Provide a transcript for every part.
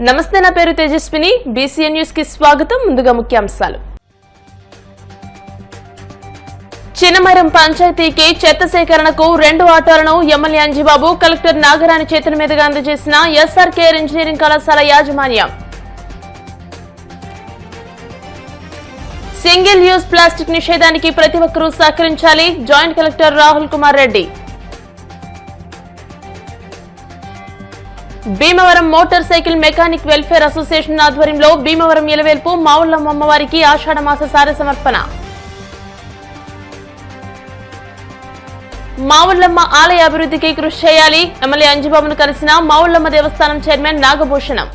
నమస్తే, నా పేరు తేజస్విని. బీసీఎన్ న్యూస్ కి స్వాగతం. ముందుగా ముఖ్యాంశాలు. చిన్నమరం పంచాయతీకి చెత్త సేకరణకు 2 ఆటోలను ఎమ్మెల్యే అంజిబాబు, కలెక్టర్ నాగరాణి చేతుల మీదుగా అందజేసిన ఎస్ఆర్కేఆర్ ఇంజనీరింగ్ కళాశాల యాజమాన్యం. సింగిల్ యూజ్ ప్లాస్టిక్ నిషేధానికి ప్రతి ఒక్కరూ సహకరించాలి. Joint collector Rahul Kumar Reddy. Bhimavaram motor cycle mechanic welfare association ఆధ్వర్యంలో భీమవరం ఇలవేల్పు మావుళ్లమ్మ అమ్మవారికి ఆషాఢ మాస సారె సమర్పణ. మావుళ్లమ్మ ఆలయ అభివృద్ధికి కృషి చేయాలి. ఎమ్మెల్యే అంజిబాబును కలిసిన మావుళ్లమ్మ దేవస్థానం చైర్మన్ నాగభూషణం.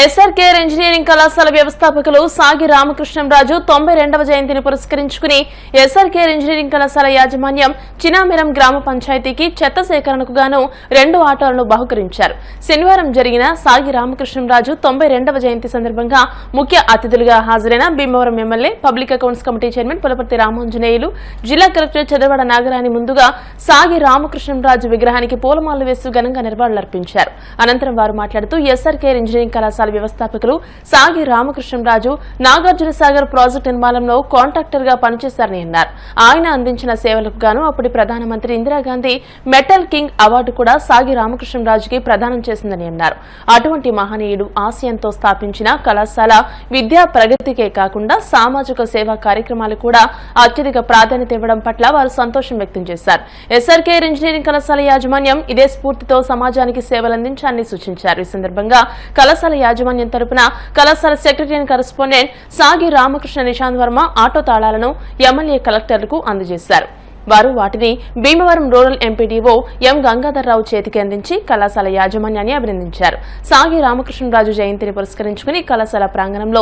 ఎస్ఆర్కేఆర్ ఇంజనీరింగ్ కళాశాల వ్యవస్థాపకులు సాగి రామకృష్ణంరాజు 92వ జయంతిని పురస్కరించుకుని ఎస్ఆర్కేఆర్ ఇంజనీరింగ్ కళాశాల యాజమాన్యం చినామిరం గ్రామ పంచాయతీకి చెత్త సేకరణకు గాను 2 ఆటోలను బహుకరించారు. శనివారం జరిగిన సాగి రామకృష్ణంరాజు 92వ జయంతి సందర్భంగా ముఖ్య అతిథులుగా హాజరైన Bhimavaram MLA, public accounts committee chairman Pulaparthi Ramanjaneyulu, జిల్లా కలెక్టర్ చదరవాడ నాగరాణి ముందుగా సాగి రామకృష్ణంరాజు విగ్రహానికి పూలమాలలు వేసి ఘనంగా నివాళులర్పించారు. అనంతరం వారు మాట్లాడుతూ ఎస్ఆర్కేఆర్ ఇంజనీరింగ్ కళాశాల వ్యవస్థాపకులు సాగి రామకృష్ణంరాజు నాగార్జున సాగర్ ప్రాజెక్టు నిర్మాణంలో కాంట్రాక్టర్ గా పనిచేశారని అన్నారు. ఆయన అందించిన సేవలకు గాను అప్పటి ప్రధానమంత్రి ఇందిరాగాంధీ మెటల్ కింగ్ అవార్డు కూడా సాగి రామకృష్ణంరాజుకి ప్రదానం చేసిందని అన్నారు. అటువంటి మహనీయుడు ఆశయంతో స్థాపించిన కళాశాల విద్యా ప్రగతికే కాకుండా సామాజిక సేవా కార్యక్రమాలు కూడా అత్యధిక ప్రాధాన్యత ఇవ్వడం పట్ల వారు సంతోషం వ్యక్తం చేశారు. ఎస్ఆర్కేఆర్ ఇంజనీరింగ్ కళాశాల యాజమాన్యం ఇదే స్ఫూర్తితో సమాజానికి సేవలందించాలని సూచించారు. ఈ సందర్భంగా కళాశాల యాజమాన్యం తరపున కళాశాల సెక్రటరీ అండ్ కరెస్పాండెంట్ సాగి రామకృష్ణ నిశాంత్ వర్మ ఆటో తాళాలను ఎమ్మెల్యే, కలెక్టర్లకు అందజేశారు. వారు వాటిని భీమవరం రూరల్ ఎంపీడీఓ ఎం గంగాధర్రావు చేతికి అందించి కళాశాల యాజమాన్యాన్ని అభినందించారు. సాగి రామకృష్ణరాజు జయంతిని పురస్కరించుకుని కళాశాల ప్రాంగణంలో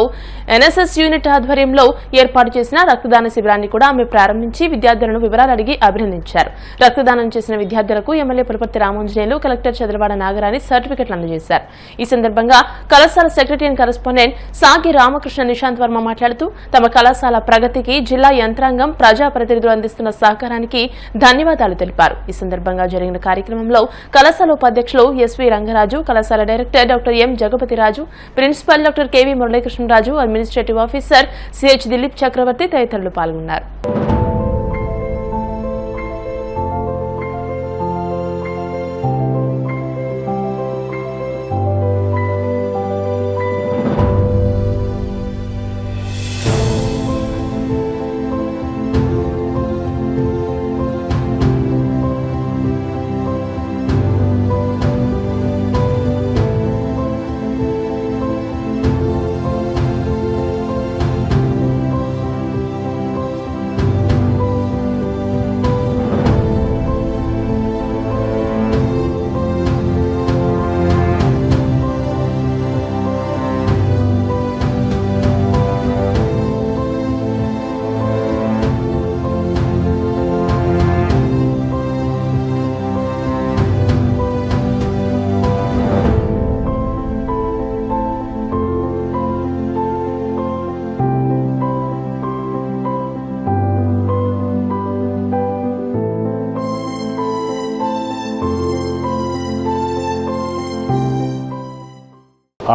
ఎన్ఎస్ఎస్ యూనిట్ ఆధ్వర్యంలో ఏర్పాటు చేసిన రక్తదాన శిబిరాన్ని కూడా ఆమె ప్రారంభించి విద్యార్థులను వివరాలు అడిగి అభినందించారు. రక్తదానం చేసిన విద్యార్థులకు ఎమ్మెల్యే పులపర్తి రామాంజనేయులు, కలెక్టర్ చదరవాడ నాగరాణి సర్టిఫికెట్లు అందజేశారు. ఈ సందర్భంగా కళాశాల సెక్రటరీ అండ్ కరెస్పాండెంట్ సాగి రామకృష్ణ నిశాంత్ వర్మ మాట్లాడుతూ తమ కళాశాల ప్రగతికి జిల్లా యంత్రాంగం, ప్రజాప్రతినిధులు అందిస్తున్న సహకారం ధన్యవాదాలు తెలిపారు. ఈ సందర్భంగా జరిగిన కార్యక్రమంలో కళాశాల ఉపాధ్యక్షులు ఎస్వి రంగరాజు, కళాశాల director doctor M Jagapathiraju, principal doctor KV Muralikrishnaraju, administrative officer CH Dilip Chakravarthi తదితరులు పాల్గొన్నారు.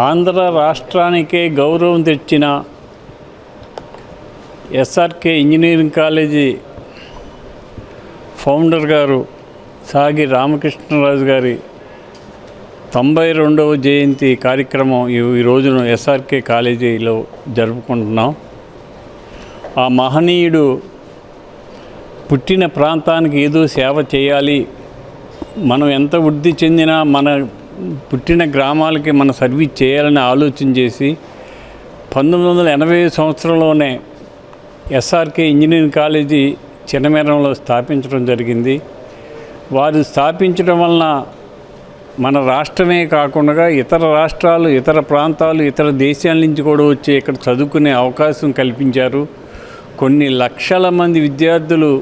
ఆంధ్ర రాష్ట్రానికే గౌరవం తెచ్చిన ఎస్ఆర్కే ఇంజనీరింగ్ కాలేజీ ఫౌండర్ గారు సాగి రామకృష్ణరాజు గారి 92వ జయంతి కార్యక్రమం ఈ రోజున ఎస్ఆర్కే కాలేజీలో జరుపుకుంటున్నాం. ఆ మహనీయుడు పుట్టిన ప్రాంతానికి ఏదో సేవ చేయాలి, మనం ఎంత వృద్ధి చెందినా మన పుట్టిన గ్రామాలకి మన సర్వీస్ చేయాలని ఆలోచన చేసి 1980 సంవత్సరంలోనే ఎస్ఆర్కే ఇంజనీరింగ్ కాలేజీ చిన్నమేరంలో స్థాపించడం జరిగింది. వారు స్థాపించడం వలన మన రాష్ట్రమే కాకుండా ఇతర రాష్ట్రాలు, ఇతర ప్రాంతాలు, ఇతర దేశాల నుంచి కూడా వచ్చి ఇక్కడ చదువుకునే అవకాశం కల్పించారు. కొన్ని లక్షల మంది విద్యార్థులు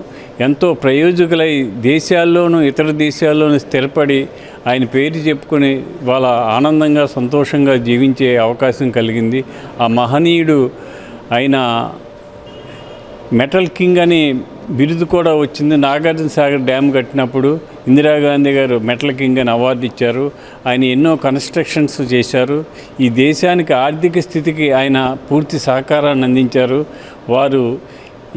ఎంతో ప్రయోజకులై దేశాల్లోనూ ఇతర దేశాల్లోనూ స్థిరపడి ఆయన పేరు చెప్పుకొని వాళ్ళ ఆనందంగా, సంతోషంగా జీవించే అవకాశం కలిగింది. ఆ మహనీయుడు ఆయన మెటల్ కింగ్ అని బిరుదు కూడా వచ్చింది. నాగార్జున సాగర్ డ్యామ్ కట్టినప్పుడు ఇందిరాగాంధీ గారు మెటల్ కింగ్ అని అవార్డు ఇచ్చారు. ఆయన ఎన్నో కన్స్ట్రక్షన్స్ చేశారు. ఈ దేశానికి ఆర్థిక స్థితికి ఆయన పూర్తి సహకారాన్ని అందించారు. వారు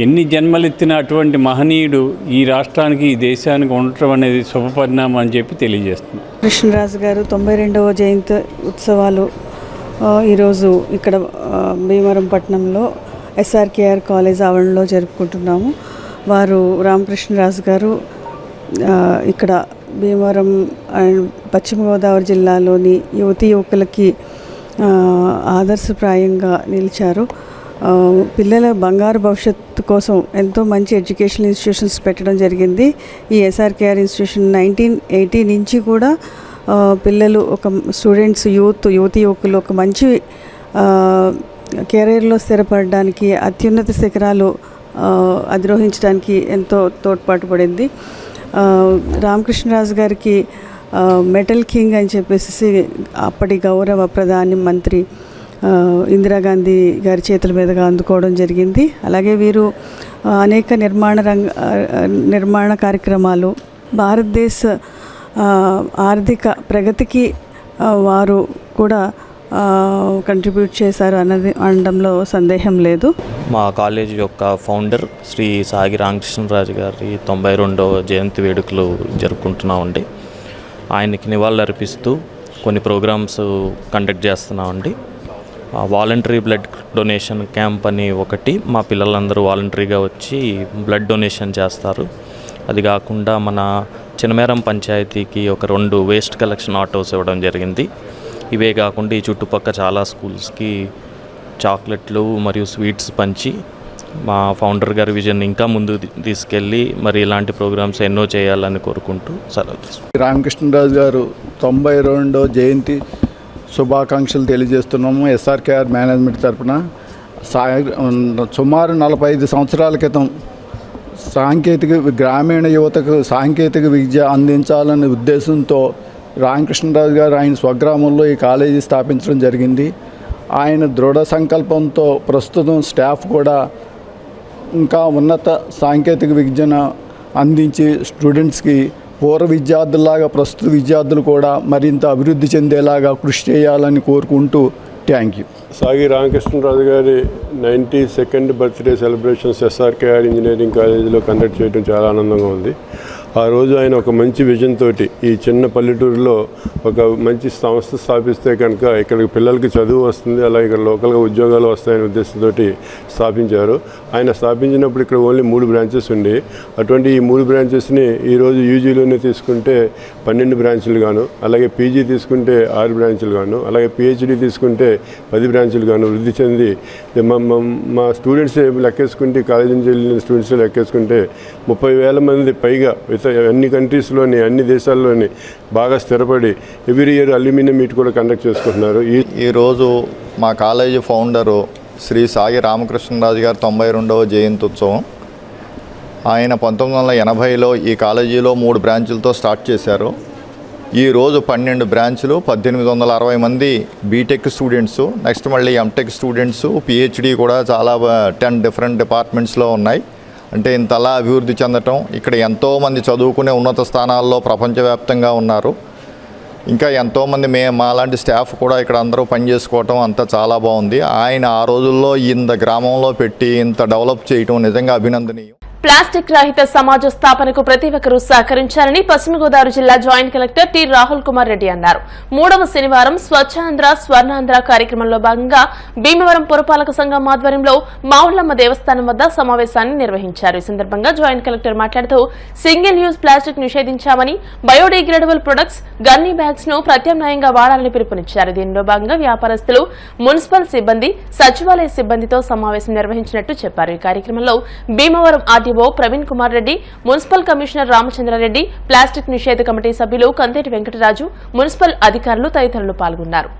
ఎన్ని జన్మలెత్తిన అటువంటి మహనీయుడు ఈ రాష్ట్రానికి ఈ దేశానికి ఉండటం అనేది శుభపరిణామం అని చెప్పి తెలియజేస్తుంది. కృష్ణరాజు గారు 92వ జయంతి ఉత్సవాలు ఈరోజు ఇక్కడ భీమవరం పట్టణంలో ఎస్ఆర్కేఆర్ కాలేజ్ ఆవరణలో జరుపుకుంటున్నాము. వారు రామకృష్ణరాజు గారు ఇక్కడ భీమవరం అండ్ పశ్చిమ గోదావరి జిల్లాలోని యువతీ యువకులకి ఆదర్శప్రాయంగా నిలిచారు. పిల్లల బంగారు భవిష్యత్తు కోసం ఎంతో మంచి ఎడ్యుకేషనల్ ఇన్స్టిట్యూషన్స్ పెట్టడం జరిగింది. ఈ ఎస్ఆర్కేఆర్ ఇన్స్టిట్యూషన్ 1980 నుంచి కూడా పిల్లలు ఒక స్టూడెంట్స్ యువతీ యువకులు ఒక మంచి కెరీర్లో స్థిరపడడానికి అత్యున్నత శిఖరాలు అధిరోహించడానికి ఎంతో తోడ్పాటు పడింది. రామకృష్ణరాజు గారికి మెటల్ కింగ్ అని చెప్పేసి అప్పటి గౌరవ ప్రధాని మంత్రి ఇందిరాగాంధీ గారి చేతుల మీదుగా అందుకోవడం జరిగింది. అలాగే వీరు అనేక నిర్మాణ కార్యక్రమాలు భారతదేశ ఆర్థిక ప్రగతికి వారు కూడా కంట్రిబ్యూట్ చేశారు అనడంలో సందేహం లేదు. మా కాలేజీ యొక్క ఫౌండర్ శ్రీ సాగి రామకృష్ణరాజు గారి 92వ జయంతి వేడుకలు జరుపుకుంటున్నామండి. ఆయనకి నివాళులు అర్పిస్తూ కొన్ని ప్రోగ్రామ్స్ కండక్ట్ చేస్తున్నామండి. వాలంటరీ బ్లడ్ డొనేషన్ క్యాంప్ అని ఒకటి, మా పిల్లలందరూ వాలంటరీగా వచ్చి బ్లడ్ డొనేషన్ చేస్తారు. అది కాకుండా మన చినమేరం పంచాయతీకి ఒక 2 వేస్ట్ కలెక్షన్ ఆటోస్ ఇవ్వడం జరిగింది. ఇవే కాకుండా ఈ చుట్టుపక్కల చాలా స్కూల్స్కి చాక్లెట్లు మరియు స్వీట్స్ పంచి మా ఫౌండర్ గారి విజన్ ఇంకా ముందు తీసుకెళ్ళి మరి ఇలాంటి ప్రోగ్రామ్స్ ఎన్నో చేయాలని కోరుకుంటూ సెలవు తీసుకుంటాం. రామకృష్ణరాజు గారు 92వ జయంతి శుభాకాంక్షలు తెలియజేస్తున్నాము. ఎస్ఆర్కేఆర్ మేనేజ్మెంట్ తరఫున సుమారు 45 సంవత్సరాల క్రితం గ్రామీణ యువతకు సాంకేతిక విద్య అందించాలనే ఉద్దేశంతో రామకృష్ణరాజు గారు ఆయన స్వగ్రామంలో ఈ కాలేజీ స్థాపించడం జరిగింది. ఆయన దృఢ సంకల్పంతో ప్రస్తుతం స్టాఫ్ కూడా ఇంకా ఉన్నత సాంకేతిక విద్యను అందించి స్టూడెంట్స్కి పూర్వ విద్యార్థుల్లాగా ప్రస్తుత విద్యార్థులు కూడా మరింత అభివృద్ధి చెందేలాగా కృషి చేయాలని కోరుకుంటూ థ్యాంక్ యూ. సాగి రామకృష్ణరాజు గారి 92nd birthday celebrations SRKR engineering కాలేజీలో కండక్ట్ చేయడం చాలా ఆనందంగా ఉంది. ఆ రోజు ఆయన ఒక మంచి విజన్ తోటి ఈ చిన్న పల్లెటూరులో ఒక మంచి సంస్థ స్థాపిస్తే కనుక ఇక్కడికి పిల్లలకి చదువు వస్తుంది, అలాగే ఇక్కడ లోకల్గా ఉద్యోగాలు వస్తాయనే ఉద్దేశంతో స్థాపించారు. ఆయన స్థాపించినప్పుడు ఇక్కడ ఓన్లీ 3 బ్రాంచెస్ ఉండి, అటువంటి ఈ 3 బ్రాంచెస్ని ఈరోజు యూజీలోనే తీసుకుంటే 12 బ్రాంచులు గాను, అలాగే పీజీ తీసుకుంటే 6 బ్రాంచులు గాను, అలాగే పిహెచ్డి తీసుకుంటే 10 బ్రాంచులు గాను వృద్ధి చెంది మా స్టూడెంట్స్ లెక్కేసుకుంటే కాలేజీ నుంచి వెళ్ళిన స్టూడెంట్స్ లెక్కేసుకుంటే 30,000 మంది పైగా అన్ని కంట్రీస్లోని అన్ని దేశాల్లోని బాగా స్థిరపడి ఎవ్రీ ఇయర్ అల్యూమినియం మీట్ కూడా కండక్ట్ చేసుకుంటున్నారు. ఈరోజు మా కాలేజీ ఫౌండరు శ్రీ సాగి రామకృష్ణరాజు గారి 92వ జయంతి ఉత్సవం. ఆయన 1980లో ఈ కాలేజీలో 3 బ్రాంచులతో స్టార్ట్ చేశారు. ఈరోజు 12 బ్రాంచులు, 1860 మంది బీటెక్ స్టూడెంట్స్, నెక్స్ట్ మళ్ళీ ఎంటెక్ స్టూడెంట్స్, పిహెచ్డి కూడా చాలా 10 డిఫరెంట్ డిపార్ట్మెంట్స్లో ఉన్నాయి. అంటే ఇంతలా అభివృద్ధి చెందటం, ఇక్కడ ఎంతోమంది చదువుకునే ఉన్నత స్థానాల్లో ప్రపంచవ్యాప్తంగా ఉన్నారు. ఇంకా ఎంతోమంది మాలాంటి స్టాఫ్ కూడా ఇక్కడ అందరూ పనిచేసుకోవటం అంతా చాలా బాగుంది. ఆయన ఆ రోజుల్లో ఇంత గ్రామంలో పెట్టి ఇంత డెవలప్ చేయటం నిజంగా అభినందనీయం. ప్లాస్టిక్ రహిత సమాజ స్థాపనకు ప్రతి ఒక్కరూ సహకరించాలని పశ్చిమ గోదావరి జిల్లా joint collector T Rahul Kumar Reddy అన్నారు. 3వ శనివారం స్వచ్ఛాంధ్ర స్వర్ణాంధ్ర కార్యక్రమంలో భాగంగా భీమవరం పురపాలక సంఘం ఆధ్వర్యంలో మావుళ్లమ్మ దేవస్థానం వద్ద సమావేశాన్ని నిర్వహించారు. ఈ సందర్భంగా జాయింట్ కలెక్టర్ మాట్లాడుతూ సింగిల్ యూజ్ ప్లాస్టిక్ నిషేధించామని, బయోడిగ్రేడబుల్ ప్రొడక్ట్స్, గన్నీ బ్యాగ్స్ ను ప్రత్యామ్నాయంగా వాడాలని పిలుపునిచ్చారు. దీనిలో భాగంగా వ్యాపారస్తులు, మున్సిపల్ సిబ్బంది, సచివాలయ సిబ్బందితో సమావేశం నిర్వహించినట్టు చెప్పారు. ఈ కార్యక్రమంలో Bhimavaram Praveen Kumar Reddy, municipal commissioner Ramachandra Reddy, plastic నిషేధ కమిటీ సభ్యులు కంతేటి వెంకటరాజు, మున్సిపల్ అధికారులు తదితరులు పాల్గొన్నారు.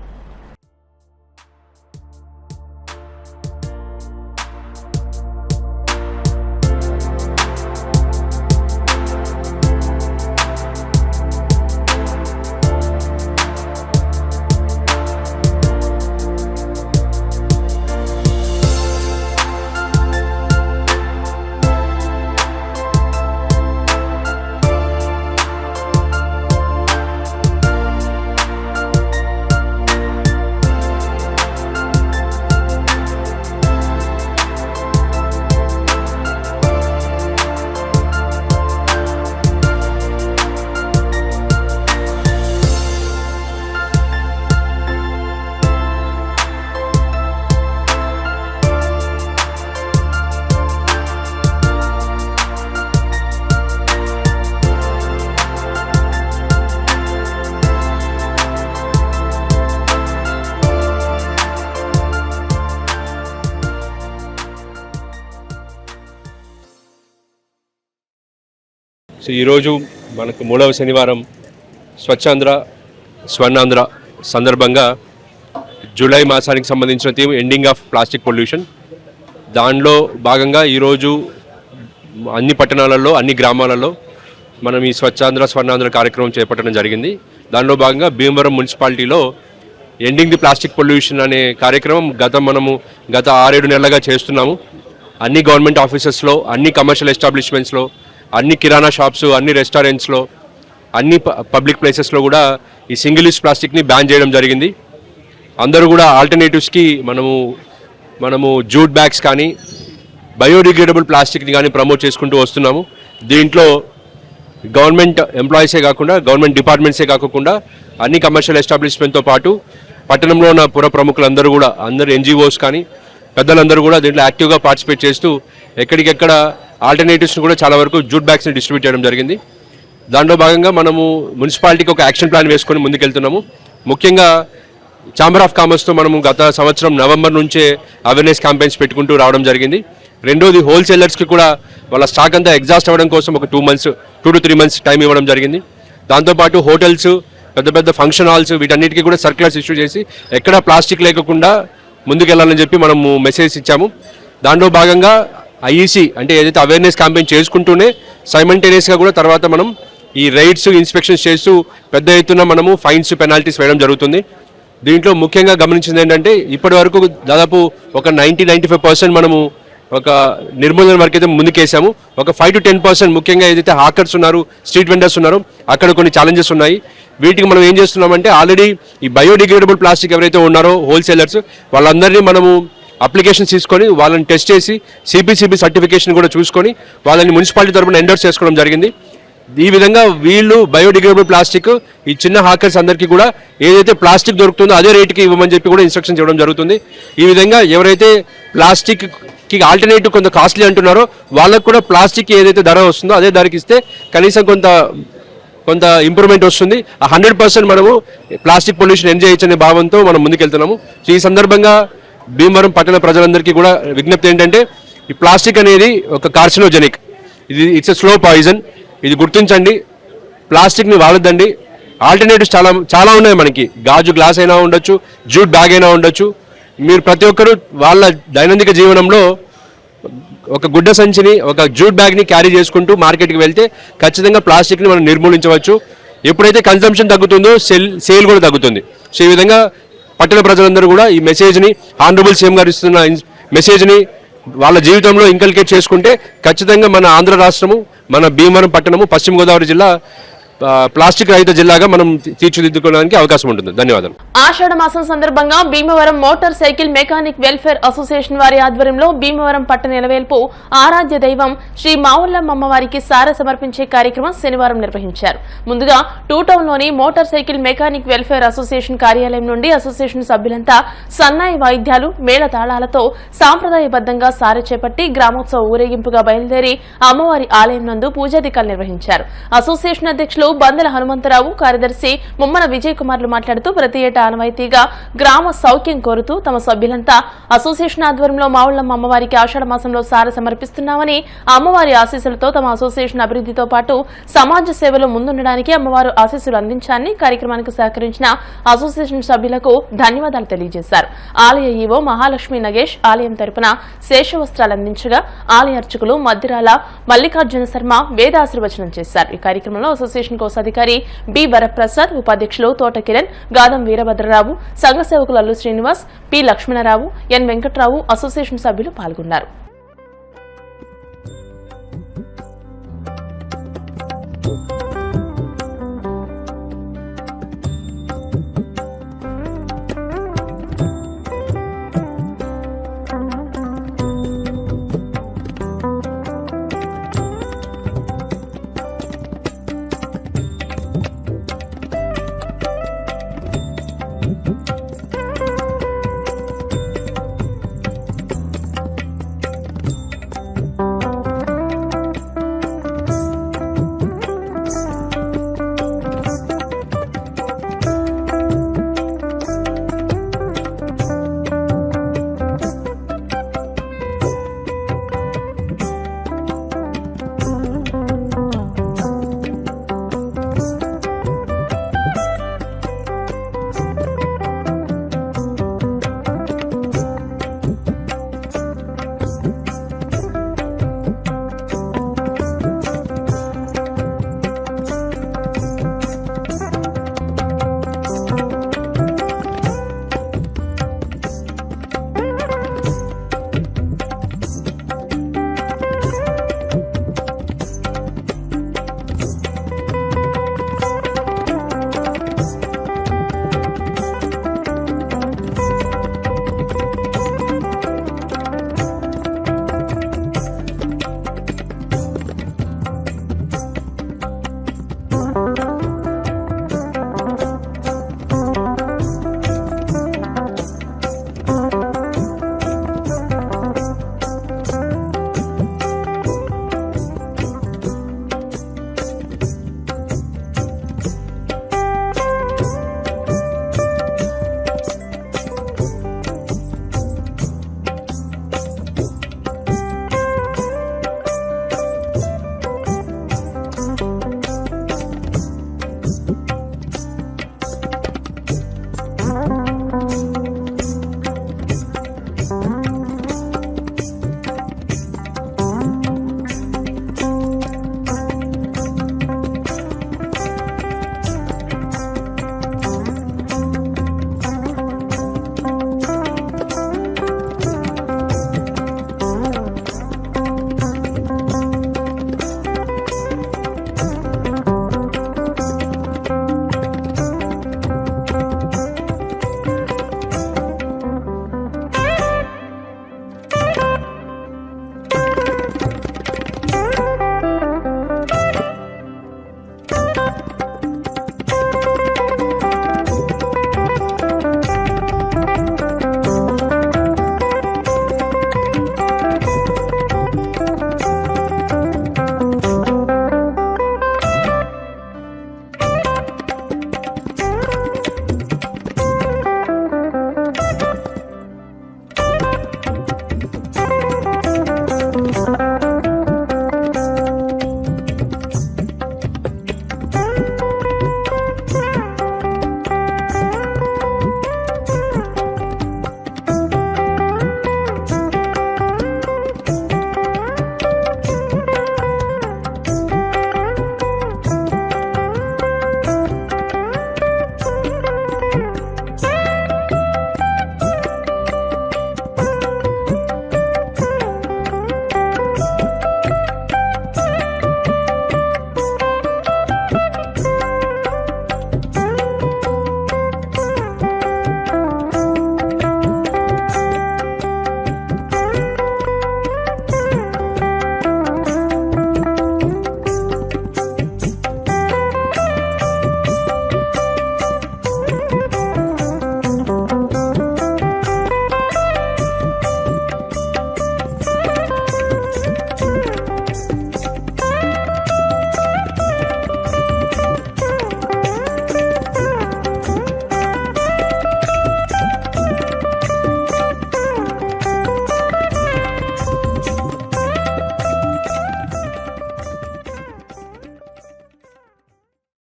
సో ఈరోజు మనకు 3వ శనివారం స్వచ్ఛాంధ్ర స్వర్ణాంధ్ర సందర్భంగా జూలై మాసానికి సంబంధించిన theme ending of plastic pollution. దానిలో భాగంగా ఈరోజు అన్ని పట్టణాలలో అన్ని గ్రామాలలో మనం ఈ స్వచ్ఛాంధ్ర స్వర్ణాంధ్ర కార్యక్రమం చేపట్టడం జరిగింది. దానిలో భాగంగా భీమవరం మున్సిపాలిటీలో ఎండింగ్ ది ప్లాస్టిక్ పొల్యూషన్ అనే కార్యక్రమం గత 6-7 నెలలుగా చేస్తున్నాము. అన్ని గవర్నమెంట్ ఆఫీసెస్లో, అన్ని కమర్షియల్ ఎస్టాబ్లిష్మెంట్స్లో, అన్ని కిరాణా షాప్స్, అన్ని రెస్టారెంట్స్లో, అన్ని పబ్లిక్ ప్లేసెస్లో కూడా ఈ సింగిల్ యూజ్ ప్లాస్టిక్ని బ్యాన్ చేయడం జరిగింది. అందరూ కూడా ఆల్టర్నేటివ్స్కి మనము జూట్ బ్యాగ్స్ కానీ బయోడిగ్రేడబుల్ ప్లాస్టిక్ని కానీ ప్రమోట్ చేసుకుంటూ వస్తున్నాము. దీంట్లో గవర్నమెంట్ ఎంప్లాయీసే కాకుండా, గవర్నమెంట్ డిపార్ట్మెంట్సే కాకుండా అన్ని కమర్షియల్ ఎస్టాబ్లిష్మెంట్తో పాటు పట్టణంలో ఉన్న పుర ప్రముఖులందరూ కూడా, అందరు ఎన్జిఓస్ కానీ పెద్దలందరూ కూడా దీంట్లో యాక్టివ్గా పార్టిసిపేట్ చేస్తూ ఎక్కడికెక్కడ ఆల్టర్నేటివ్స్ని కూడా చాలా వరకు జూట్ బ్యాగ్స్ని డిస్ట్రిబ్యూట్ చేయడం జరిగింది. దాంట్లో భాగంగా మనము మున్సిపాలిటీకి ఒక యాక్షన్ ప్లాన్ వేసుకొని ముందుకెళ్తున్నాము. ముఖ్యంగా ఛాంబర్ ఆఫ్ కామర్స్తో మనము గత సంవత్సరం నవంబర్ నుంచే అవేర్నెస్ క్యాంపెయిన్స్ పెట్టుకుంటూ రావడం జరిగింది. రెండోది హోల్సేలర్స్కి కూడా వాళ్ళ స్టాక్ అంతా ఎగ్జాస్ట్ అవ్వడం కోసం ఒక 2 to 3 months టైం ఇవ్వడం జరిగింది. దాంతోపాటు హోటల్స్, పెద్ద ఫంక్షన్ హాల్స్ వీటన్నిటికీ కూడా సర్క్యులర్స్ ఇష్యూ చేసి ఎక్కడ ప్లాస్టిక్ లేకుండా ముందుకెళ్లాలని చెప్పి మనము మెసేజ్ ఇచ్చాము. దాంట్లో భాగంగా ఐఈసీ అంటే ఏదైతే అవేర్నెస్ క్యాంపెయిన్ చేసుకుంటూనే సైమల్టేనియస్గా కూడా తర్వాత మనం ఈ రైడ్స్, ఇన్స్పెక్షన్స్ చేస్తూ పెద్ద ఎత్తున మనము ఫైన్స్, పెనాల్టీస్ వేయడం జరుగుతుంది. దీంట్లో ముఖ్యంగా గమనించింది ఏంటంటే ఇప్పటి వరకు దాదాపు ఒక 90-95% మనము ఒక నిర్మూలన వరకు అయితే ముందుకేసాము. ఒక 5 to 10% ముఖ్యంగా ఏదైతే హాకర్స్ ఉన్నారు, స్ట్రీట్ వెండర్స్ ఉన్నారో అక్కడ కొన్ని ఛాలెంజెస్ ఉన్నాయి. వీటికి మనం ఏం చేస్తున్నామంటే ఆల్రెడీ ఈ బయోడిగ్రేడబుల్ ప్లాస్టిక్ ఎవరైతే ఉన్నారో హోల్సేలర్స్ వాళ్ళందరినీ మనము అప్లికేషన్స్ తీసుకొని వాళ్ళని టెస్ట్ చేసి సిపిసిబి సర్టిఫికేషన్ కూడా చూసుకొని వాళ్ళని మున్సిపాలిటీ తరఫున ఎండోర్స్ చేసుకోవడం జరిగింది. ఈ విధంగా వీళ్ళు బయోడిగ్రేడబుల్ ప్లాస్టిక్ ఈ చిన్న హాకర్స్ అందరికీ కూడా ఏదైతే ప్లాస్టిక్ దొరుకుతుందో అదే రేటుకి ఇవ్వమని చెప్పి కూడా ఇన్స్ట్రక్షన్స్ ఇవ్వడం జరుగుతుంది. ఈ విధంగా ఎవరైతే ప్లాస్టిక్కి ఆల్టర్నేటివ్ కొంత కాస్ట్లీ అంటున్నారో వాళ్ళకు కూడా ప్లాస్టిక్ ఏదైతే ధర వస్తుందో అదే ధరకి ఇస్తే కనీసం కొంత ఇంప్రూవ్మెంట్ వస్తుంది. 100% మనము ప్లాస్టిక్ పొల్యూషన్ ఎండ్ చేయొచ్చు అనే భావంతో మనం ముందుకెళ్తున్నాము. సో ఈ సందర్భంగా భీమవరం పట్టణ ప్రజలందరికీ కూడా విజ్ఞప్తి ఏంటంటే ఈ ప్లాస్టిక్ అనేది ఒక carcinogenic, it's a slow poison. ఇది గుర్తించండి, ప్లాస్టిక్ని వాడొద్దండి. ఆల్టర్నేటివ్స్ చాలా ఉన్నాయి మనకి. గాజు గ్లాస్ అయినా ఉండొచ్చు, జూట్ బ్యాగ్ అయినా ఉండొచ్చు. మీరు ప్రతి ఒక్కరూ వాళ్ళ దైనందిక జీవనంలో ఒక గుడ్డ సంచిని, ఒక జూట్ బ్యాగ్ని క్యారీ చేసుకుంటూ మార్కెట్కి వెళ్తే ఖచ్చితంగా ప్లాస్టిక్ని మనం నిర్మూలించవచ్చు. ఎప్పుడైతే కన్సంప్షన్ తగ్గుతుందో సేల్ కూడా తగ్గుతుంది. సో ఈ విధంగా పట్టణ ప్రజలందరూ కూడా ఈ మెసేజ్ని, ఆనరబుల్ సీఎం గారు ఇస్తున్న మెసేజ్ని వాళ్ళ జీవితంలో ఇంకల్కేట్ చేసుకుంటే ఖచ్చితంగా మన ఆంధ్ర రాష్ట్రము, మన భీమవరం పట్టణము, పశ్చిమ గోదావరి జిల్లా ప్లాస్టిక్ రహిత జిల్లాగా మనం తీర్చిదిద్దుకోవడానికి అవకాశం ఉంటుంది. ధన్యవాదాలు. ఆషాఢ మాసం సందర్భంగా Bhimavaram motor cycle mechanic welfare association వారి ఆధ్వర్యంలో భీమవరం పట్టణ నెలవేల్పు ఆరాధ్య దైవం శ్రీ మావుల్లమ్మ అమ్మవారికి సారె సమర్పించే కార్యక్రమం శనివారం నిర్వహించారు. ముందుగా 2 టౌన్లోని motor cycle mechanic welfare association కార్యాలయం నుండి అసోసియేషన్ సభ్యులంతా సన్నాయి వాయిద్యాలు, మేళ తాళాలతో సాంప్రదాయబద్దంగా సారె చేపట్టి గ్రామోత్సవ ఊరేగింపుగా బయలుదేరి అమ్మవారి ఆలయం నందు పూజాధికారులు నిర్వహించారు. అసోసియేషన్ అధ్యక్షులు బందెల హనుమంతరావు, కార్యదర్శి ముమ్మన విజయ్ కుమార్లు మాట్లాడుతూ ప్రతి ఏటా ఆనవాయితీగా గ్రామ సౌఖ్యం కోరుతూ తమ సభ్యులంతా అసోసియేషన్ ఆధ్వర్యంలో మావుల్లమ్మ అమ్మవారికి ఆషాఢ మాసంలో సారె సమర్పిస్తున్నామని, అమ్మవారి ఆశీస్సులతో తమ అసోసియేషన్ అభివృద్ధితో పాటు సమాజ సేవలో ముందుండడానికి అమ్మవారు ఆశీస్సులు అందించాలని కార్యక్రమానికి సహకరించిన అసోసియేషన్ సభ్యులకు ధన్యవాదాలు తెలియజేశారు. ఆలయ ఈవో మహాలక్ష్మి నగేష్ ఆలయం తరపున శేషవస్త్రాలు అందించగా ఆలయ అర్చకులు మద్దిరాల మల్లికార్జున శర్మ వేదాశీర్వచనం చేశారు. ఈ కార్యక్రమంలో అసోసియేషన్ కోశాధికారి బి వరప్రసాద్, ఉపాధ్యక్షులు తోట కిరణ్, గాదం వీరభద్రరావు, సంఘ సేవకులు అల్లు శ్రీనివాస్, పి లక్ష్మణరావు, ఎన్ వెంకట్రావు, అసోసియేషన్ సభ్యులు పాల్గొన్నారు.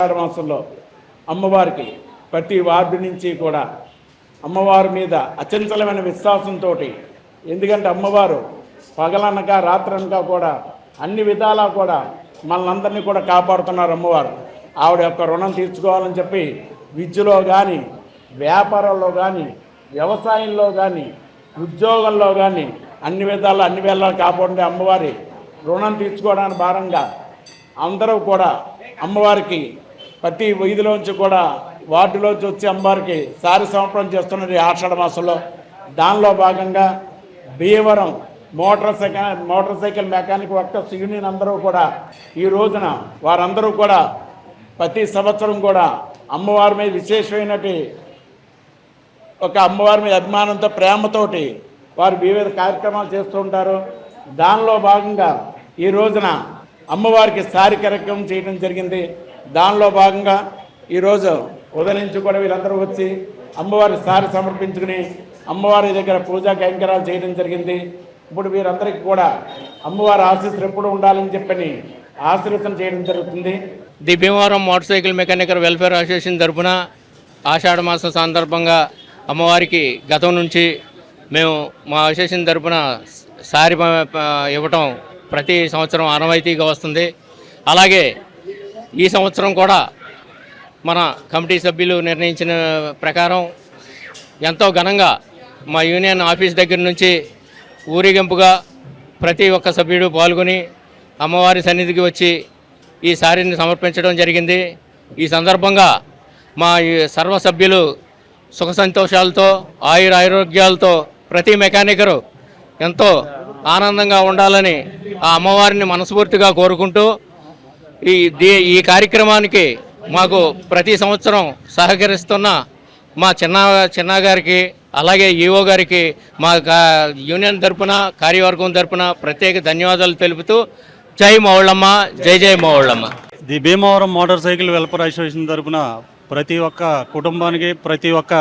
ఆషాఢ మాసంలో అమ్మవారికి ప్రతి వార్డు నుంచి కూడా అమ్మవారి మీద అచంచలమైన విశ్వాసంతో, ఎందుకంటే అమ్మవారు పగలనక రాత్రనక కూడా అన్ని విధాలా కూడా మనల్ని కూడా కాపాడుతున్నారు అమ్మవారు. ఆవిడ యొక్క రుణం తీర్చుకోవాలని చెప్పి విద్యలో కానీ, వ్యాపారంలో కానీ, వ్యవసాయంలో కానీ, ఉద్యోగంలో కానీ అన్ని విధాలు అన్ని వేళ కాపాడే అమ్మవారి రుణం తీర్చుకోవడానికి భారంగా అందరూ కూడా అమ్మవారికి ప్రతి వీధిలోంచి కూడా వార్డులోంచి వచ్చి అమ్మవారికి సారి సమర్పణ చేస్తున్నది ఆషాఢ మాసంలో. దానిలో భాగంగా Bhimavaram motor cycle mechanic workers union అందరూ కూడా ఈ రోజున వారందరూ కూడా ప్రతి సంవత్సరం కూడా అమ్మవారి మీద విశేషమైనటువంటి ఒక అమ్మవారి మీద అభిమానంతో ప్రేమతోటి వారు వివిధ కార్యక్రమాలు చేస్తూ ఉంటారు. దానిలో భాగంగా ఈ రోజున అమ్మవారికి సారి కార్యక్రమం చేయడం జరిగింది. దానిలో భాగంగా ఈరోజు ఉదయం నుంచి కూడా వీరందరూ వచ్చి అమ్మవారి సారి సమర్పించుకుని అమ్మవారి దగ్గర పూజా కైంకర్యాలు చేయడం జరిగింది. ఇప్పుడు వీరందరికీ కూడా అమ్మవారి ఆశీస్సులు ఎప్పుడు ఉండాలని చెప్పని ఆశీర్వచనం చేయడం జరుగుతుంది. The Bhimavaram motor cycle mechanical welfare association తరఫున ఆషాఢ మాసం సందర్భంగా అమ్మవారికి గతం నుంచి మేము మా అసోసియేషన్ తరఫున సారి ఇవ్వటం ప్రతి సంవత్సరం ఆనవాయితీగా వస్తుంది. అలాగే ఈ సంవత్సరం కూడా మన కమిటీ సభ్యులు నిర్ణయించిన ప్రకారం ఎంతో ఘనంగా మా యూనియన్ ఆఫీస్ దగ్గర నుంచి ఊరేగింపుగా ప్రతి ఒక్క సభ్యుడు పాల్గొని అమ్మవారి సన్నిధికి వచ్చి ఈ సారిని సమర్పించడం జరిగింది. ఈ సందర్భంగా మా సర్వ సభ్యులు సుఖ సంతోషాలతో ఆయురారోగ్యాలతో ప్రతి మెకానికరు ఎంతో ఆనందంగా ఉండాలని ఆ అమ్మవారిని మనస్ఫూర్తిగా కోరుకుంటూ ఈ కార్యక్రమానికి మాకు ప్రతి సంవత్సరం సహకరిస్తున్న మా చిన్న గారికి అలాగే ఈఓ గారికి మా యూనియన్ తరపున కార్యవర్గం తరపున ప్రత్యేక ధన్యవాదాలు తెలుపుతూ జై మౌళ్ళమ్మ, జై జై Moullamma. The Bhimavaram motor cycle welfare association తరపున ప్రతి ఒక్క కుటుంబానికి, ప్రతి ఒక్క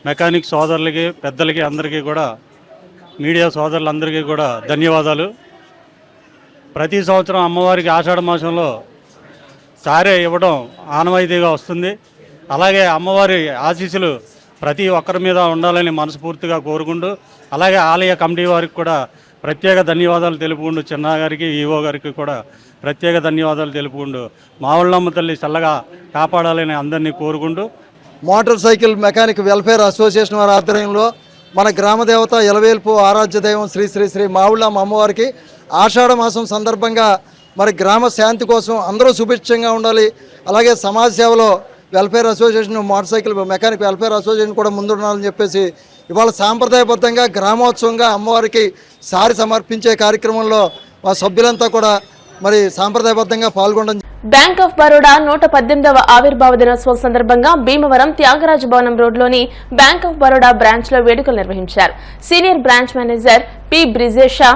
మెకానిక్ సోదరులకి, పెద్దలకి, అందరికీ కూడా, మీడియా సోదరులందరికీ కూడా ధన్యవాదాలు. ప్రతి సంవత్సరం అమ్మవారికి ఆషాఢ మాసంలో సారే ఇవ్వడం ఆనవాయితీగా వస్తుంది. అలాగే అమ్మవారి ఆశీస్సులు ప్రతి ఒక్కరి మీద ఉండాలని మనస్ఫూర్తిగా కోరుకుంటూ, అలాగే ఆలయ కమిటీ వారికి కూడా ప్రత్యేక ధన్యవాదాలు తెలుపుకుంటూ, చిన్న గారికి, ఈఓ గారికి కూడా ప్రత్యేక ధన్యవాదాలు తెలుపుకుంటూ, మావుళ్ళమ్మ తల్లి చల్లగా కాపాడాలని అందరినీ కోరుకుంటూ, motor cycle mechanic welfare association వారి ఆధ్వర్యంలో మన గ్రామ దేవత ఎలవేల్పు ఆరాధ్య దైవం శ్రీ శ్రీ శ్రీ మావుళ్ళమ్మ అమ్మవారికి ఆషాఢ మాసం సందర్భంగా మరి గ్రామ శాంతి కోసం అందరూ సుభిక్షంగా ఉండాలి. అలాగే సమాజ సేవలో welfare association, motor cycle mechanic welfare association కూడా ముందుండాలని చెప్పేసి ఇవాళ సాంప్రదాయబద్ధంగా గ్రామోత్సవంగా అమ్మవారికి సారి సమర్పించే కార్యక్రమంలో మా సభ్యులంతా కూడా మరి సాంప్రదాయబద్ధంగా పాల్గొనడం. బ్యాంక్ ఆఫ్ బరోడా 118వ ఆవిర్భావ దినోత్సవం సందర్భంగా భీమవరం త్యాగరాజ భవనం రోడ్లోని బ్యాంక్ ఆఫ్ బరోడా బ్రాంచ్ లో వేడుకలు నిర్వహించారు. Senior branch manager P Brijesha,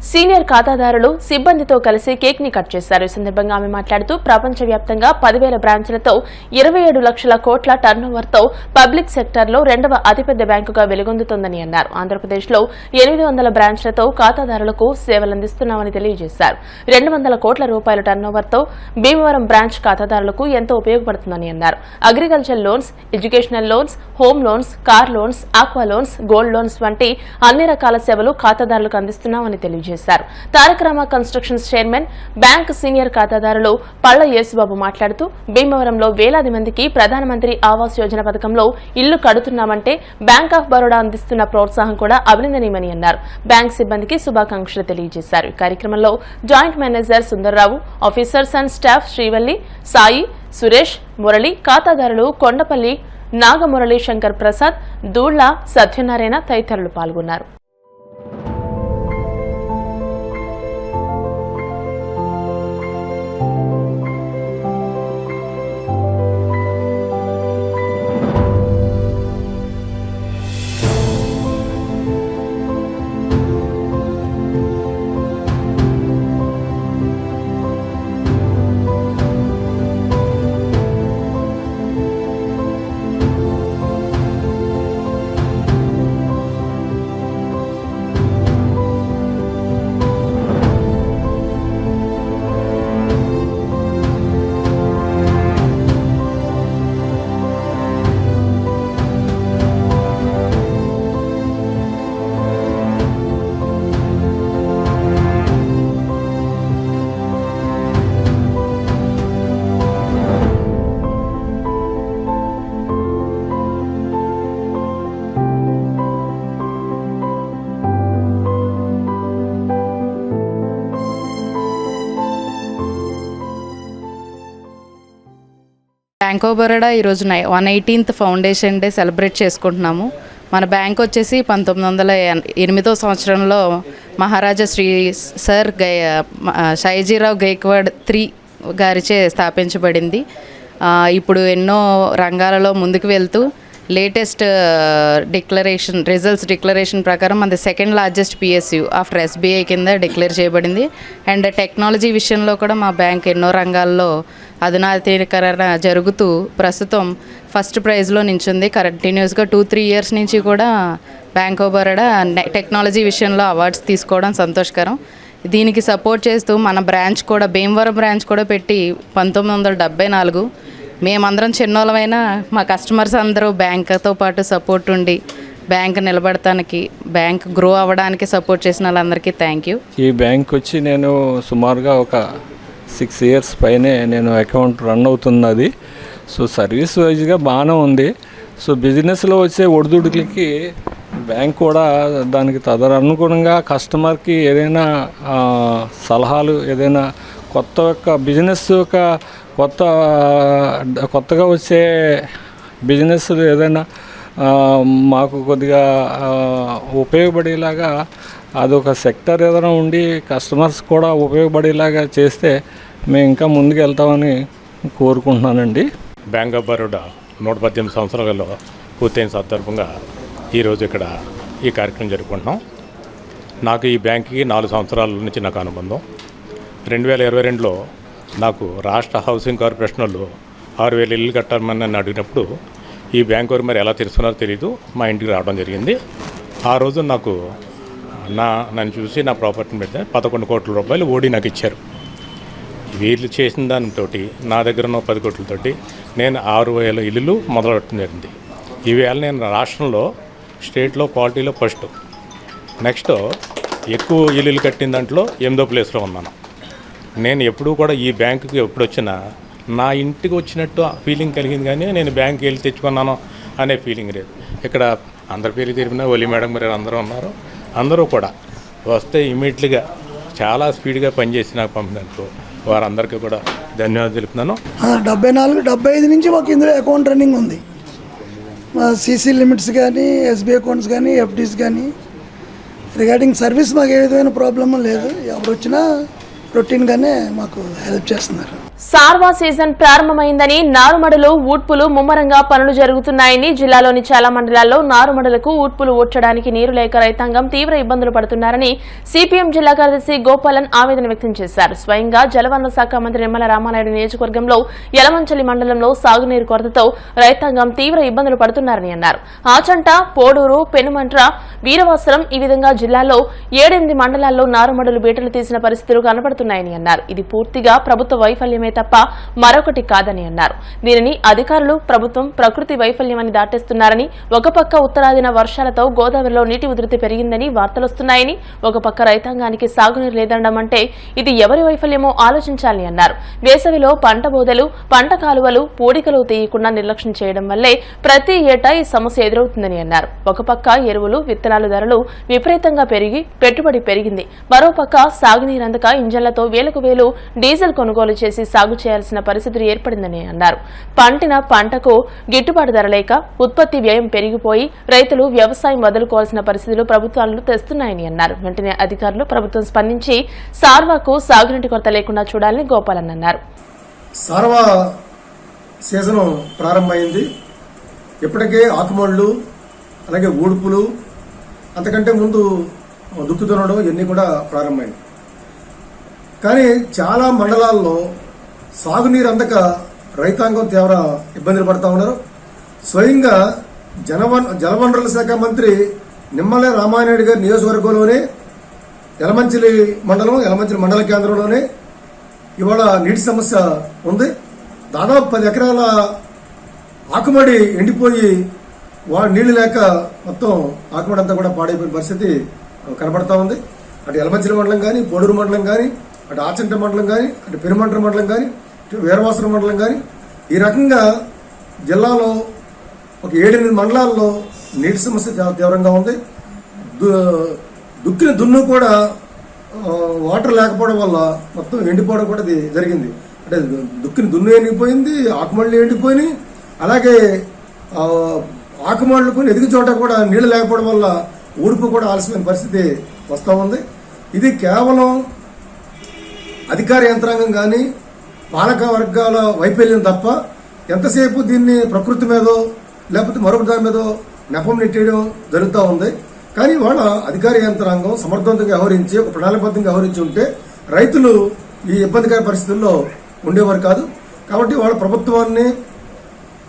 senior ఖాతాదారులు సిబ్బందితో కలిసి కేక్ ని కట్ చేశారు. ఈ సందర్భంగా ఆమె మాట్లాడుతూ ప్రపంచవ్యాప్తంగా 10,000 బ్రాంచ్లతో 27 లక్షల కోట్ల టర్నోవర్తో పబ్లిక్ సెక్టార్లో 2వ అతిపెద్ద బ్యాంకుగా వెలుగొందుతోందని అన్నారు. ఆంధ్రప్రదేశ్లో 800 బ్రాంచ్లతో ఖాతాదారులకు సేవలందిస్తున్నామని తెలియజేశారు. 200 కోట్ల రూపాయల టర్నోవర్తో భీమవరం బ్రాంచ్ ఖాతాదారులకు ఎంతో ఉపయోగపడుతుందని అన్నారు. Agriculture loans, educational loans, home loans, car loans, aqua loans, gold loans వంటి అన్ని రకాల సేవలు ఖాతాదారులకు అందిస్తున్నామని తెలియజేశారు. Taraka Rama constructions chairman, bank senior ఖాతాదారులు పళ్ల యేసుబాబు మాట్లాడుతూ భీమవరంలో వేలాది మందికి ప్రధానమంత్రి ఆవాస్ యోజన పథకంలో ఇల్లు కడుతున్నామంటే బ్యాంక్ ఆఫ్ బరోడా అందిస్తున్న ప్రోత్సాహం కూడా అభినందనీయమని అన్నారు. బ్యాంక్ సిబ్బందికి శుభాకాంక్షలు తెలియజేశారు. ఈ కార్యక్రమంలో joint manager Sundar Rao, officers and staff Srivalli, Sai, Suresh, Murali, ఖాతాదారులు కొండపల్లి, నాగమురళి, శంకర్ ప్రసాద్, దూళ్ల, సత్యనారాయణ తదితరులు పాల్గొన్నారు. బ్యాంక్ ఆఫ్ బరోడా ఈరోజు 118th ఫౌండేషన్ డే సెలబ్రేట్ చేసుకుంటున్నాము. మన బ్యాంక్ వచ్చేసి 1908 సంవత్సరంలో మహారాజా శ్రీ సర్ షాయిజీరావు గైక్వాడ్ III గారిచే స్థాపించబడింది. ఇప్పుడు ఎన్నో రంగాలలో ముందుకు వెళ్తూ లేటెస్ట్ రిజల్ట్స్ డిక్లరేషన్ ప్రకారం మనది 2nd largest PSU after SBI కింద డిక్లేర్ చేయబడింది. అండ్ టెక్నాలజీ విషయంలో కూడా మా బ్యాంక్ ఎన్నో రంగాల్లో అధునాతీకరణ జరుగుతూ ప్రస్తుతం ఫస్ట్ ప్రైజ్లో నించుంది. కంటిన్యూస్గా 2-3 years నుంచి కూడా బ్యాంక్ ఆఫ్ బరోడా టెక్నాలజీ విషయంలో అవార్డ్స్ తీసుకోవడం సంతోషకరం. దీనికి సపోర్ట్ చేస్తూ మన బ్రాంచ్ కూడా భీమవరం బ్రాంచ్ కూడా పెట్టి 1974 మేమందరం చిన్నోళ్ళమైనా మా కస్టమర్స్ అందరూ బ్యాంక్తో పాటు సపోర్ట్ ఉండి బ్యాంక్ నిలబడటానికి బ్యాంక్ గ్రో అవ్వడానికి సపోర్ట్ చేసిన వాళ్ళందరికీ థ్యాంక్ యూ. ఈ బ్యాంక్ వచ్చి నేను సుమారుగా ఒక 6 years పైనే నేను అకౌంట్ రన్ అవుతున్నది. సో సర్వీస్ వైజ్గా బాగానే ఉంది. సో బిజినెస్లో వచ్చే ఒడిదుడుకులకి బ్యాంక్ కూడా దానికి తదనుగుణంగా కస్టమర్కి ఏదైనా సలహాలు, ఏదైనా కొత్త బిజినెస్ కొత్తగా వచ్చే బిజినెస్ ఏదైనా మాకు కొద్దిగా ఉపయోగపడేలాగా అదొక సెక్టర్ ఏదైనా ఉండి కస్టమర్స్ కూడా ఉపయోగపడేలాగా చేస్తే మేము ఇంకా ముందుకు వెళ్తామని కోరుకుంటున్నానండి. బ్యాంక్ ఆఫ్ బరోడా 118 సంవత్సరాలలో పూర్తయిన సందర్భంగా ఈరోజు ఇక్కడ ఈ కార్యక్రమం జరుపుకుంటున్నాం. నాకు ఈ బ్యాంక్కి 4 సంవత్సరాల నుంచి నాకు అనుబంధం. 2022లో నాకు రాష్ట్ర హౌసింగ్ కార్పొరేషన్ వాళ్ళు 6,000 ఇల్లు కట్టామని నన్ను అడిగినప్పుడు ఈ బ్యాంక్ వారు మరి ఎలా తెలుసుకున్నారో తెలీదు, మా ఇంటికి రావడం జరిగింది. ఆ రోజు నన్ను చూసి నా ప్రాపర్టీని పెడితే 11 కోట్ల రూపాయలు ఓడి నాకు ఇచ్చారు. వీళ్ళు చేసిన దానితో నా దగ్గర ఉన్న 10 కోట్లతోటి నేను 6,000 ఇల్లులు మొదలుపెట్టడం జరిగింది. ఈవేళ నేను రాష్ట్రంలో స్టేట్లో క్వాలిటీలో ఫస్ట్. నెక్స్ట్ ఎక్కువ ఇల్లులు కట్టిన దాంట్లో 8వ ప్లేస్లో ఉన్నాను. నేను ఎప్పుడూ కూడా ఈ బ్యాంకుకి ఎప్పుడు వచ్చినా నా ఇంటికి వచ్చినట్టు ఫీలింగ్ కలిగింది, కానీ నేను బ్యాంక్కి వెళ్ళి తెచ్చుకున్నాను అనే ఫీలింగ్ లేదు. ఇక్కడ అందరి పేరు తిరిగినా ఒలి మేడం గారు అందరూ ఉన్నారు. అందరూ కూడా వస్తే ఇమీడియట్గా చాలా స్పీడ్గా పనిచేసి నాకు పంపినందుకు వారందరికీ కూడా ధన్యవాదాలు తెలుపుతున్నాను. 74-75 నుంచి మాకు ఇందులో అకౌంట్ రన్నింగ్ ఉంది. CC లిమిట్స్ కానీ, SBI అకౌంట్స్ కానీ, FDs కానీ రిగార్డింగ్ సర్వీస్ మాకు ఏ విధమైన ప్రాబ్లమ్ లేదు. ఎవరు వచ్చినా రొటీన్గానే మాకు హెల్ప్ చేస్తున్నారు. సార్వా సీజన్ ప్రారంభమైందని నారుమడులు ఊడ్పులు ముమ్మరంగా పనులు జరుగుతున్నాయని జిల్లాలోని చాలా మండలాల్లో నారుమడులకు ఊడ్పులు ఊడ్చడానికి నీరు లేక రైతాంగం తీవ్ర ఇబ్బందులు పడుతున్నారని సిపిఎం జిల్లా కార్యదర్శి గోపాలన్ ఆవేదన వ్యక్తం చేశారు. స్వయంగా జలవనరుల శాఖ మంత్రి నిమ్మల రామానాయుడు నియోజకవర్గంలో యలమంచలి మండలంలో సాగునీరు కొరతతో రైతాంగం తీవ్ర ఇబ్బందులు పడుతున్నారని అన్నారు. ఆచంట, పోడూరు, పెనుమంట్ర, వీరవాసరం ఈ విధంగా జిల్లాలో 7-8 మండలాల్లో నారుమడులు బీటలు తీసిన పరిస్థితులు కనబడుతున్నాయని అన్నారు. ఇది పూర్తిగా ప్రభుత్వ వైఫల్యమే తప్ప మరొకటి కాదని అన్నారు. దీనిని అధికారులు, ప్రభుత్వం ప్రకృతి వైఫల్యమని దాటేస్తున్నారని, ఒక పక్క ఉత్తరాదిన వర్షాలతో గోదావరిలో నీటి ఉధృతి పెరిగిందని వార్తలొస్తున్నాయని, ఒక పక్క రైతాంగానికి సాగునీరు లేదనడం అంటే ఇది ఎవరి వైఫల్యమో ఆలోచించాలని అన్నారు. వేసవిలో పంట బోదెలు, పంట కాలువలు, పూడికలు తీయకుండా నిర్లక్ష్యం చేయడం వల్లే ప్రతి ఏటా ఈ సమస్య ఎదురవుతుందని అన్నారు. ఒక పక్క ఎరువులు, విత్తనాల ధరలు విపరీతంగా పెరిగి పెట్టుబడి పెరిగింది. మరోపక్క సాగునీరు అందక ఇంజన్లతో వేలకు వేలు డీజిల్ కొనుగోలు చేసి సాగు చేయాల్సిన పరిస్థితులు ఏర్పడిందని అన్నారు. పండిన పంటకు గిట్టుబాటు ధర లేక ఉత్పత్తి వ్యయం పెరిగిపోయి రైతులు వ్యవసాయం వదులుకోవాల్సిన పరిస్థితులు ప్రభుత్వాలు తెస్తున్నాయని అన్నారు. వెంటనే అధికారులు, ప్రభుత్వం స్పందించి సార్వాకు సాగునీటి కొరత లేకుండా చూడాలని గోపాలన్ అన్నారు. సార్వా సీజన్ ప్రారంభమైంది. ఇప్పటికే ఆకుమళ్ళు, అలాగే ఊడుపులు, అంతకంటే ముందు దుక్కు దున్నడం ఇవన్నీ కూడా ప్రారంభమైంది. కానీ చాలా మండలాల్లో సాగునీరు అందక రైతాంగం తీవ్ర ఇబ్బందులు పడుతూ ఉన్నారు. స్వయంగా జలవనరుల శాఖ మంత్రి నిమ్మల రామానాయుడు గారి నియోజకవర్గంలోనే యలమంచిలి మండల కేంద్రంలోనే ఇవాళ నీటి సమస్య ఉంది. దాదాపు 10 ఎకరాల ఆకుమడి ఎండిపోయి నీళ్లు లేక మొత్తం ఆకుమడి అంతా కూడా పాడైపోయిన పరిస్థితి కనబడతా ఉంది. అటు యలమంచిలి మండలం కానీ, పోడూరు మండలం కానీ, అటు ఆచంట మండలం కానీ, అటు పెనుమంట్ర మండలం కానీ, ఇటు వీరవాసరం మండలం కానీ, ఈ రకంగా జిల్లాలో ఒక 7-8 మండలాల్లో నీటి సమస్య తీవ్రంగా ఉంది. దుక్కిన దున్ను కూడా వాటర్ లేకపోవడం వల్ల మొత్తం ఎండిపోవడం కూడా జరిగింది. అంటే దుక్కిని దున్ను ఎండిపోయింది, ఆకుమళ్ళు ఎండిపోయినాయి. అలాగే ఆకుమళ్ళు కొన్ని ఎదిగి చోట కూడా నీళ్లు లేకపోవడం వల్ల ఊడుపు కూడా ఆలస్యమైన పరిస్థితి వస్తూ ఉంది. ఇది కేవలం అధికార యంత్రాంగం కానీ పాలక వర్గాల వైఫల్యం తప్ప ఎంతసేపు దీన్ని ప్రకృతి మీదో లేకపోతే మరొక దాని మీదో నెపం నెట్టేయడం జరుగుతూ ఉంది. కానీ వాళ్ళ అధికార యంత్రాంగం సమర్థవంతంగా వ్యవహరించి ఒక ప్రణాళికబద్ధంగా వ్యవహరించి ఉంటే రైతులు ఈ ఇబ్బందికర పరిస్థితుల్లో ఉండేవారు కాదు. కాబట్టి వాళ్ళ ప్రభుత్వాన్ని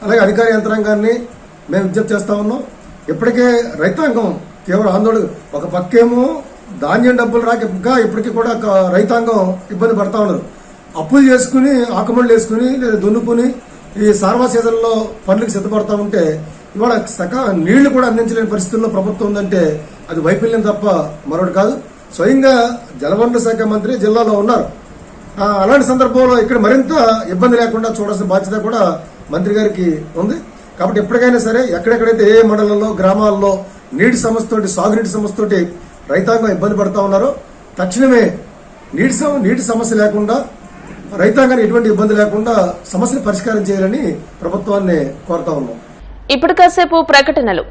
అలాగే అధికార యంత్రాంగాన్ని మేము విజ్ఞప్తి చేస్తా ఉన్నాం. ఇప్పటికే రైతాంగం కేవలం ఆందోళన, ఒక పక్కేమో ధాన్యం డబ్బులు రాక ఇంకా ఇప్పటికీ కూడా రైతాంగం ఇబ్బంది పడతా ఉన్నారు. అప్పులు చేసుకుని ఆకుమళ్ళు వేసుకుని లేదా దున్నుకుని ఈ సార్వా సీజన్లో పనులకు సిద్ధపడతా ఉంటే ఇవాళ నీళ్లు కూడా అందించలేని పరిస్థితుల్లో ప్రభుత్వం ఉందంటే అది వైఫల్యం తప్ప మరొకటి కాదు. స్వయంగా జలవనరుల శాఖ మంత్రి జిల్లాలో ఉన్నారు. అలాంటి సందర్భంలో ఇక్కడ మరింత ఇబ్బంది లేకుండా చూడాల్సిన బాధ్యత కూడా మంత్రి గారికి ఉంది. కాబట్టి ఎప్పటికైనా సరే ఎక్కడెక్కడైతే ఏ మండలంలో గ్రామాల్లో నీటి సమస్యతోటి సాగునీటి సమస్యతోటి రైతాంగం ఇబ్బంది పడతా ఉన్నారో తక్షణమే నీటి సమస్య లేకుండా రైతాంగానికి ఎటువంటి ఇబ్బంది లేకుండా సమస్యను పరిష్కారం చేయాలని ప్రభుత్వాన్ని కోరుతా ఉన్నాం. ఇప్పుడు కాసేపు ప్రకటనలు.